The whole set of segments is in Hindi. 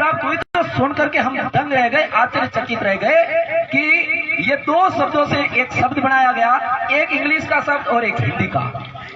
कोई तो सुन करके हम दंग रह गए, आश्चर्यचकित रह गए कि ये दो शब्दों से एक शब्द बनाया गया, एक इंग्लिश का शब्द और एक हिंदी का।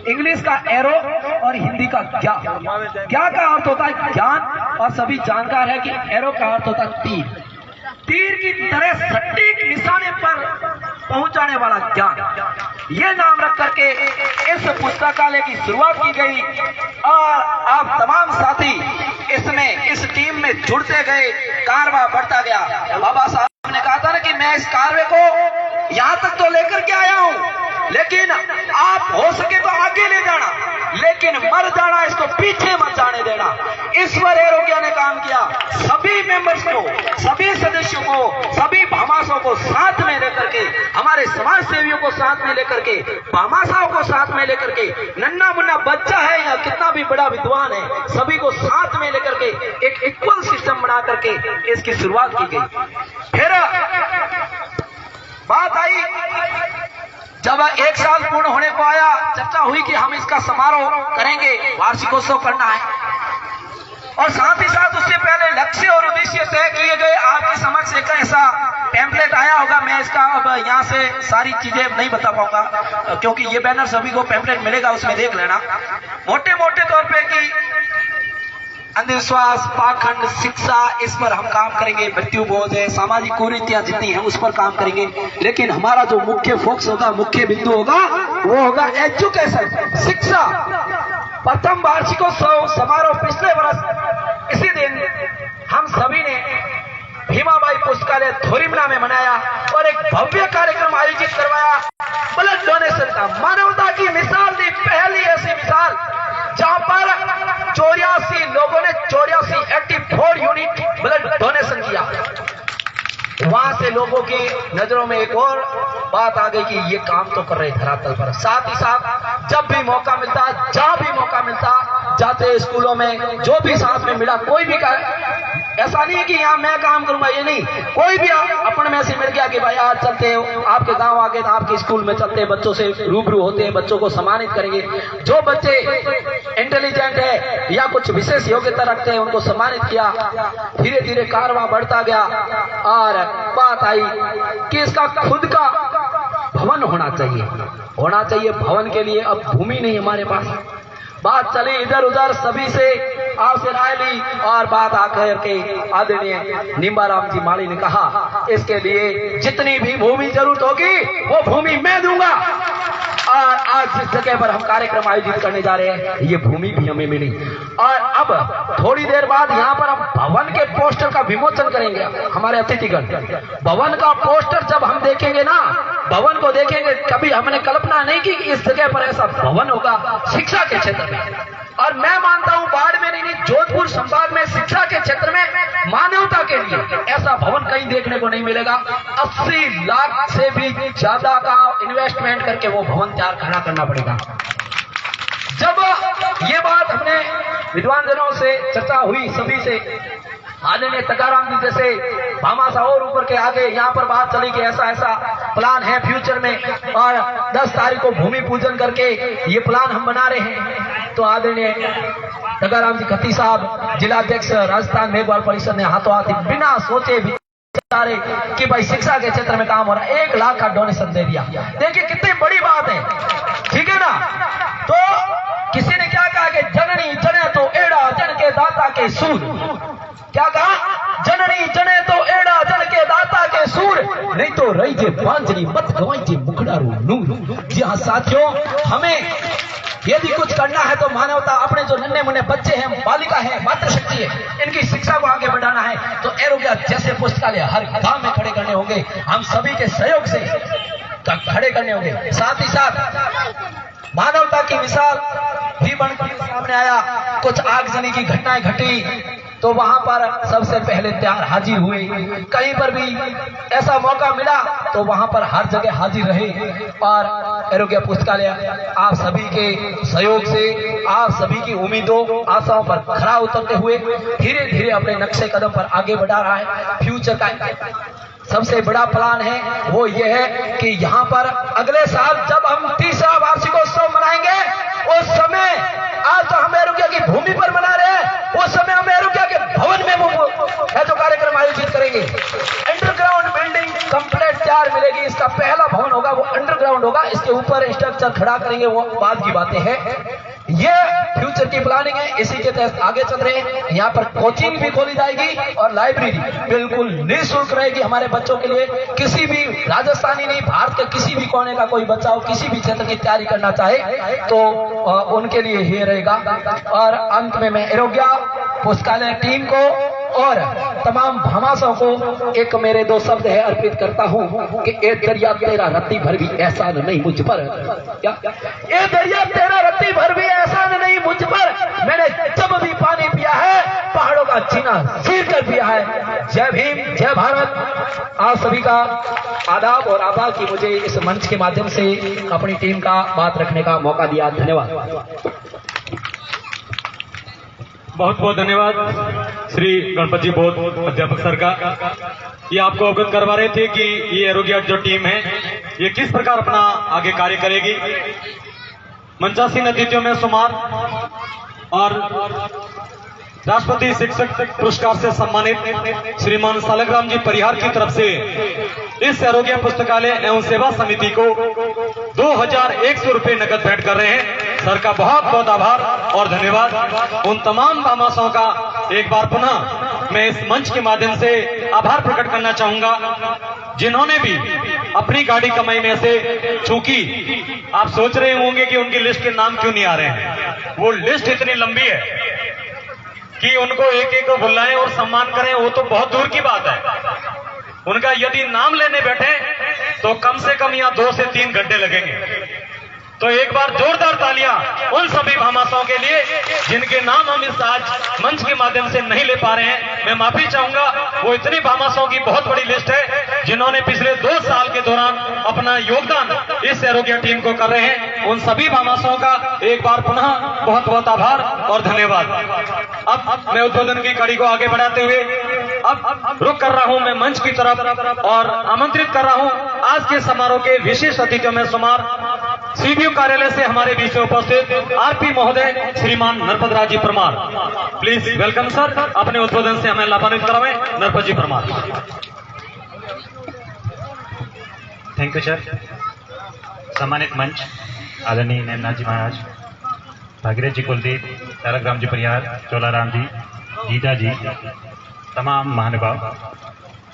इंग्लिश का एरो और हिंदी का क्या। क्या का अर्थ होता है ज्ञान, और सभी जानकार है कि एरो का अर्थ होता है तीर। तीर की तरह सटीक निशाने पर पहुंचाने वाला ज्ञान। ये नाम रख करके इस पुस्तकालय की शुरुआत की गई और आप तमाम साथी इसमें इस टीम में जुड़ते गए, कारवा बढ़ता गया। बाबा साहब ने कहा था ना कि मैं इस कारवे को यहां तक तो लेकर के आया हूं, लेकिन आप हो सके तो आगे ले जाना, लेकिन मर जाना, इसको पीछे मत जाने देना। ईश्वर एरोग्या ने काम किया। सभी मेंबर्स को, सभी सदस्यों को, सभी भामाशाओं को साथ में लेकर के, हमारे समाज सेवियों को साथ में लेकर के, भामाशाओं को साथ में लेकर के, नन्ना मुन्ना बच्चा है या कितना भी बड़ा विद्वान है, सभी को साथ में लेकर के एक इक्वल सिस्टम बना करके इसकी शुरुआत की गई। फिर बात आई जब 1 साल पूर्ण होने को आया, चर्चा हुई कि हम इसका समारोह करेंगे, वार्षिकोत्सव करना है, और साथ ही साथ उससे पहले लक्ष्य और उद्देश्य तय किए गए। आपके समक्ष एक ऐसा पैम्पलेट आया होगा, मैं इसका अब यहाँ से सारी चीजें नहीं बता पाऊंगा क्योंकि ये बैनर सभी को पैम्पलेट मिलेगा, उसमें देख लेना। मोटे मोटे तौर पे कि अंधविश्वास, पाखंड, शिक्षा, इस पर हम काम करेंगे। मृत्यु बोध है, सामाजिक कुरीतियां जितनी हैं उस पर काम करेंगे, लेकिन हमारा जो मुख्य फोकस होगा, मुख्य बिंदु होगा, वो होगा एजुकेशन, शिक्षा। प्रथम वार्षिकोत्सव समारोह पिछले वर्ष इसी दिन हम सभी ने भीमाबाई पुस्तकालय थोरिमना में मनाया और एक भव्य कार्यक्रम आयोजित करवाया। ब्लड डोनेशन का, मानवता की मिसाल दी, पहली ऐसी मिसाल जहां पर 84 लोगों ने 84 यूनिट ब्लड डोनेशन किया। वहां से लोगों की नजरों में एक और बात आ गई कि ये काम तो कर रहे धरातल पर। साथ ही साथ जब भी मौका मिलता, जहां भी मौका मिलता, जाते स्कूलों में जो भी साथ में मिला, कोई भी ऐसा नहीं है कि यहाँ मैं काम करूंगा, ये नहीं, कोई भी अपन में से मिल गया कि भाई आज चलते हैं आपके गांव आगे, तो आपके स्कूल में चलते हैं, बच्चों से रूबरू होते हैं, बच्चों को सम्मानित करेंगे। जो बच्चे इंटेलिजेंट है या कुछ विशेष योग्यता रखते हैं उनको सम्मानित किया। धीरे धीरे कारवां बढ़ता गया और बात आई कि इसका खुद का भवन होना चाहिए। भवन के लिए अब भूमि नहीं हमारे पास। बात चली इधर उधर, सभी से आपसे राय ली और बात आकर के आदरणीय निम्बाराम जी माली ने कहा इसके लिए जितनी भी भूमि जरूरत होगी वो भूमि मैं दूंगा। और आज जिस जगह पर हम कार्यक्रम आयोजित करने जा रहे हैं ये भूमि भी हमें मिली। और अब थोड़ी देर बाद यहाँ पर हम भवन के पोस्टर का विमोचन करेंगे। हमारे अतिथिगण भवन का पोस्टर जब हम देखेंगे ना, भवन को देखेंगे, कभी हमने कल्पना नहीं की कि इस जगह पर ऐसा भवन होगा शिक्षा के क्षेत्र में। और मैं मानता हूं बाड़मेर नहीं, जोधपुर संभाग में शिक्षा के क्षेत्र में मानवता के लिए ऐसा भवन कहीं देखने को नहीं मिलेगा। 80 लाख से भी ज्यादा का इन्वेस्टमेंट करके वो भवन तैयार करना पड़ेगा। जब ये बात हमने विद्वान जनों से चर्चा हुई, सभी से, आदरणीय तकाराम जी जैसे भामाशाह और ऊपर के आगे यहाँ पर बात चली कि ऐसा ऐसा प्लान है फ्यूचर में और 10 तारीख को भूमि पूजन करके ये प्लान हम बना रहे हैं। तो आदरणीय तकाराम जी खत्ती साहब, जिलाध्यक्ष राजस्थान मेघवाल परिषद ने हाथों हाथ बिना सोचे विचारे कि भाई शिक्षा के क्षेत्र में काम हो रहा है, 1 लाख का डोनेशन दे दिया। देखिए कितनी बड़ी बात है, ठीक है ना। तो किसी ने क्या कहा कि जननी जने तो एड़ा जन के दाता के सूर। क्या कहा? जननी जने तो एड़ा जन के दाता के सूर, नहीं तो रही जे बांझनी मत गवाई जे मुखड़ारू नूर। जी हाँ साथियों, हमें यदि कुछ करना है तो मानवता, अपने जो नन्हे मुन्ने बच्चे हैं, बालिका है, मातृशक्ति है, इनकी शिक्षा को आगे बढ़ाना है तो एरोग्या जैसे पुस्तकालय हर गांव में खड़े करने होंगे। हम सभी के सहयोग से खड़े करने होंगे। साथ ही साथ मानवता की मिसाल भी बनकर सामने आया। कुछ आगजनी की घटनाएं घटी तो वहां पर सबसे पहले तैयार हाजिर हुए। कहीं पर भी ऐसा मौका मिला तो वहां पर हर जगह हाजिर रहे। और एरोग्या पुस्तकालय आप सभी के सहयोग से, आप सभी की उम्मीदों आशाओं पर खरा उतरते हुए धीरे धीरे अपने नक्शे कदम पर आगे बढ़ा रहा है। फ्यूचर का सबसे बड़ा प्लान है वो ये है कि यहाँ पर अगले साल जब हम 30वां वार्षिकोत्सव मनाएंगे उस समय, आज तो हम एरोग्या की भूमि पर मना रहे हैं, उस समय हम एरोग्या के भवन में इसके ऊपर स्ट्रक्चर खड़ा करेंगे वो बाद की बातें हैं। ये फ्यूचर की प्लानिंग है, इसी के तहत आगे चल रहे हैं। यहाँ पर कोचिंग भी खोली जाएगी और लाइब्रेरी बिल्कुल निःशुल्क रहेगी हमारे बच्चों के लिए। किसी भी राजस्थानी नहीं, भारत के किसी भी कोने का कोई बच्चा हो, किसी भी क्षेत्र की तैयारी करना चाहे तो उनके लिए ये रहेगा। और अंत में मैं एरोग्या पुस्तकालय टीम को और तमाम भामाशाहों को एक मेरे दो शब्द है अर्पित करता हूं कि ए दरिया तेरा रत्ती भर भी एहसान नहीं मुझ पर। क्या ए दरिया तेरा रत्ती भर भी एहसान नहीं मुझ पर, मैंने जब भी पानी पिया है पहाड़ों का जीना चीर कर पिया है। जय भीम, जय भारत। आप सभी का आदाब और आभार कि मुझे इस मंच के माध्यम से अपनी टीम का बात रखने का मौका दिया। धन्यवाद। बहुत बहुत धन्यवाद श्री गणपत जी बोध अध्यापक सर का। ये आपको अवगत करवा रहे थे कि ये एरोग्या जो टीम है ये किस प्रकार अपना आगे कार्य करेगी। मंचासीन अतिथियों में सुमार और राष्ट्रपति शिक्षक पुरस्कार से सम्मानित श्रीमान सालग्राम जी परिहार की तरफ से इस एरोग्या पुस्तकालय एवं सेवा समिति को 2100 रुपये नकद भेंट कर रहे हैं। सर का बहुत बहुत आभार और धन्यवाद। उन तमाम भामाशाहों का एक बार पुनः मैं इस मंच के माध्यम से आभार प्रकट करना चाहूंगा जिन्होंने भी अपनी गाड़ी कमाई में से, चूंकि आप सोच रहे होंगे कि उनकी लिस्ट के नाम क्यों नहीं आ रहे हैं, वो लिस्ट इतनी लंबी है कि उनको एक एक को बुलाएं और सम्मान करें वो तो बहुत दूर की बात है। उनका यदि नाम लेने बैठे तो कम से कम यहाँ 2 से 3 घंटे लगेंगे। तो एक बार जोरदार तालियां उन सभी भामाशाहों के लिए जिनके नाम हम इस आज मंच के माध्यम से नहीं ले पा रहे हैं। मैं माफी चाहूंगा, वो इतनी भामाशाहों की बहुत बड़ी लिस्ट है जिन्होंने पिछले 2 साल के दौरान अपना योगदान इस एरोग्या टीम को कर रहे हैं। उन सभी भामाशाहों का एक बार पुनः बहुत बहुत आभार और धन्यवाद। अब मैं उद्बोधन की कड़ी को आगे बढ़ाते हुए अब रुक कर रहा हूं मैं मंच की तरफ और आमंत्रित कर रहा हूं आज के समारोह के विशेष अतिथियों में शुमार सीबीयू कार्यालय से हमारे बीच में उपस्थित आरपी महोदय श्रीमान Narpat Raj ji Parmar. Please welcome sir, अपने उद्बोधन से हमें लाभान्वित करावें। Narpat ji Parmar. Thank you sir. सम्मानित मंच आदरणीय नैना जी महाराज, भागीरथ जी कुलदीप, सालग्राम जी परिहार, चोलाराम जी, गीता जी, तमाम महानुभाव,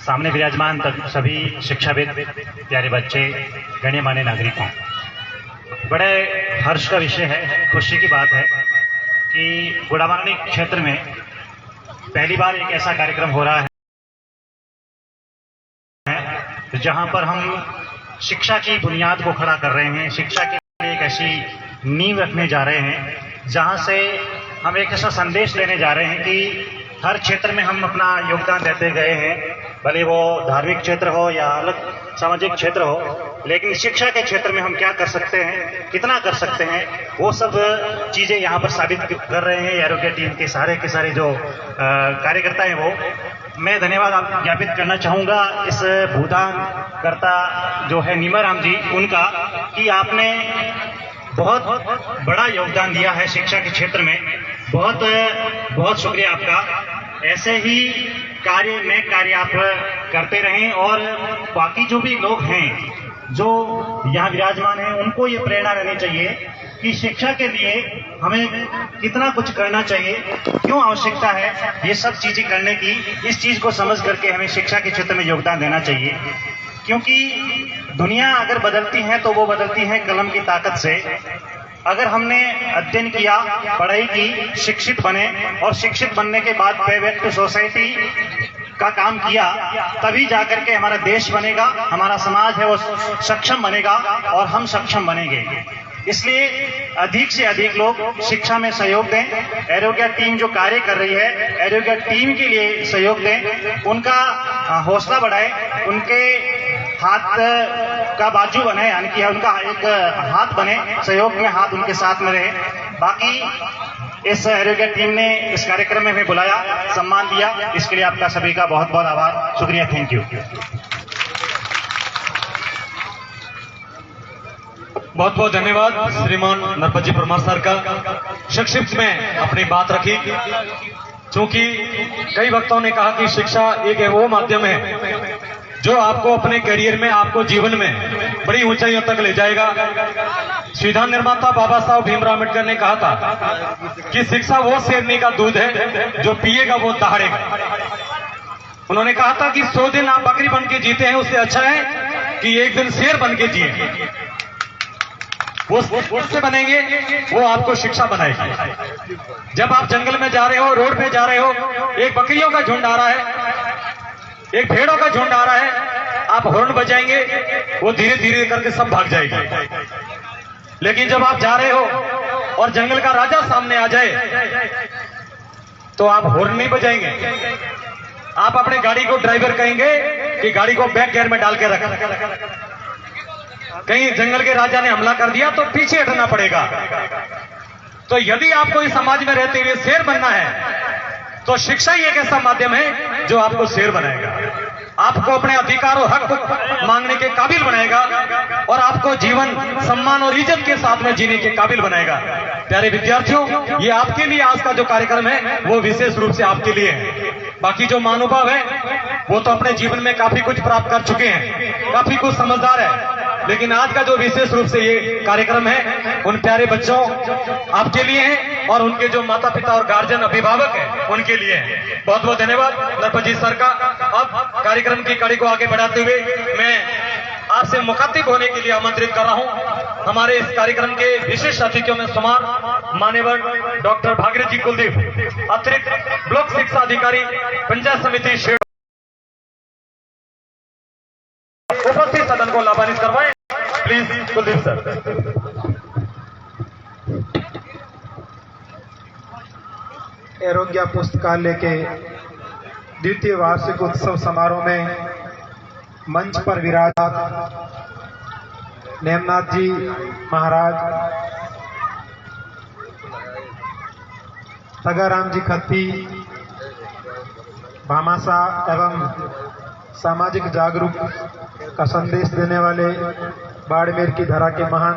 सामने विराजमान सभी शिक्षाविद, प्यारे बच्चे, गण्यमान्य नागरिकों, बड़े हर्ष का विषय है, खुशी की बात है कि गुड़ावानी क्षेत्र में पहली बार एक ऐसा कार्यक्रम हो रहा है जहां पर हम शिक्षा की बुनियाद को खड़ा कर रहे हैं, शिक्षा के लिए एक ऐसी नींव रखने जा रहे हैं जहां से हम एक ऐसा संदेश लेने जा रहे हैं कि हर क्षेत्र में हम अपना योगदान देते गए हैं, भले वो धार्मिक क्षेत्र हो या अलग सामाजिक क्षेत्र हो, लेकिन शिक्षा के क्षेत्र में हम क्या कर सकते हैं, कितना कर सकते हैं, वो सब चीजें यहाँ पर साबित कर रहे हैं एरोग्या टीम के सारे जो कार्यकर्ता हैं। वो मैं धन्यवाद ज्ञापित करना चाहूँगा इस भूदान कर्ता जो है नीमाराम जी, उनका, कि आपने बहुत बड़ा योगदान दिया है शिक्षा के क्षेत्र में। बहुत बहुत शुक्रिया आपका। ऐसे ही कार्य आप करते रहें और बाकी जो भी लोग हैं जो यहाँ विराजमान हैं उनको ये प्रेरणा रहनी चाहिए कि शिक्षा के लिए हमें कितना कुछ करना चाहिए, क्यों आवश्यकता है ये सब चीजें करने की। इस चीज को समझ करके हमें शिक्षा के क्षेत्र में योगदान देना चाहिए, क्योंकि दुनिया अगर बदलती है तो वो बदलती है कलम की ताकत से। अगर हमने अध्ययन किया, पढ़ाई की, शिक्षित बने और शिक्षित बनने के बाद बैक टू सोसाइटी का काम किया, तभी जाकर के हमारा देश बनेगा, हमारा समाज है वो सक्षम बनेगा और हम सक्षम बनेंगे। इसलिए अधिक से अधिक लोग शिक्षा में सहयोग दें। एरोग्या टीम जो कार्य कर रही है, एरोग्या टीम के लिए सहयोग दें, उनका हौसला बढ़ाएं, उनके हाथ का बाजू बने, यानी कि उनका एक हाथ बने, सहयोग में हाथ उनके साथ में रहे। बाकी इस एरोग्या टीम ने इस कार्यक्रम में हमें बुलाया, सम्मान दिया, इसके लिए आपका सभी का बहुत बहुत आभार, शुक्रिया, थैंक यू। बहुत बहुत धन्यवाद श्रीमान नरपत जी परमार सर का। संक्षिप्त में अपनी बात रखी, क्योंकि कई वक्ताओं ने कहा कि शिक्षा एक वो माध्यम है जो आपको अपने करियर में, आपको जीवन में बड़ी ऊंचाइयों तक ले जाएगा। संविधान निर्माता बाबा साहब भीमराव अम्बेडकर ने कहा था कि शिक्षा वो शेरनी का दूध है जो पिएगा वो दहाड़ेगा। उन्होंने कहा था कि 100 दिन आप बकरी बन के जीते हैं, उससे अच्छा है कि एक दिन शेर बन के जिए। वो उससे बनेंगे, वो आपको शिक्षा बनाएगी। जब आप जंगल में जा रहे हो, रोड पे जा रहे हो, एक बकरियों का झुंड आ रहा है, एक भेड़ों का झुंड आ रहा है, आप हॉर्न बजाएंगे, वो धीरे धीरे करके सब भाग जाएगी। लेकिन जब आप जा रहे हो और जंगल का राजा सामने आ जाए तो आप हॉर्न नहीं बजाएंगे, आप अपने गाड़ी को ड्राइवर कहेंगे कि गाड़ी को बैक गियर में डाल के रख। कहीं जंगल के राजा ने हमला कर दिया तो पीछे हटना पड़ेगा। तो यदि आपको इस समाज में रहते हुए शेर बनना है तो शिक्षा ही एक ऐसा माध्यम है जो आपको शेर बनाएगा, आपको अपने अधिकार और हक मांगने के काबिल बनाएगा और आपको जीवन सम्मान और इज्जत के साथ में जीने के काबिल बनाएगा। प्यारे विद्यार्थियों, ये आपके लिए आज का जो कार्यक्रम है वो विशेष रूप से आपके लिए है। बाकी जो महानुभाव है वो तो अपने जीवन में काफी कुछ प्राप्त कर चुके हैं, काफी कुछ समझदार है, लेकिन आज का जो विशेष रूप से ये कार्यक्रम है उन प्यारे बच्चों आपके लिए है और उनके जो माता पिता और गार्जियन अभिभावक हैं उनके लिए है। बहुत बहुत धन्यवाद नरपत सर का। अब कार्यक्रम की कड़ी को आगे बढ़ाते हुए मैं आपसे मुखातिब होने के लिए आमंत्रित कर रहा हूं हमारे इस कार्यक्रम के विशेष अतिथियों में शुमार मान्यवर डॉक्टर भागीरथ जी कुलदीप, अतिरिक्त ब्लॉक शिक्षा अधिकारी पंचायत समिति शेर, उपस्थित सदन को लाभान्वित करवाएं प्लीज। कुलदीप सर। एरोग्या पुस्तकालय के द्वितीय वार्षिक उत्सव समारोह में मंच पर विराजमान नेमनाथ जी महाराज, तगाराम जी खत्ती, भामाशाह एवं सामाजिक जागरूक का संदेश देने वाले बाड़मेर की धरा के महान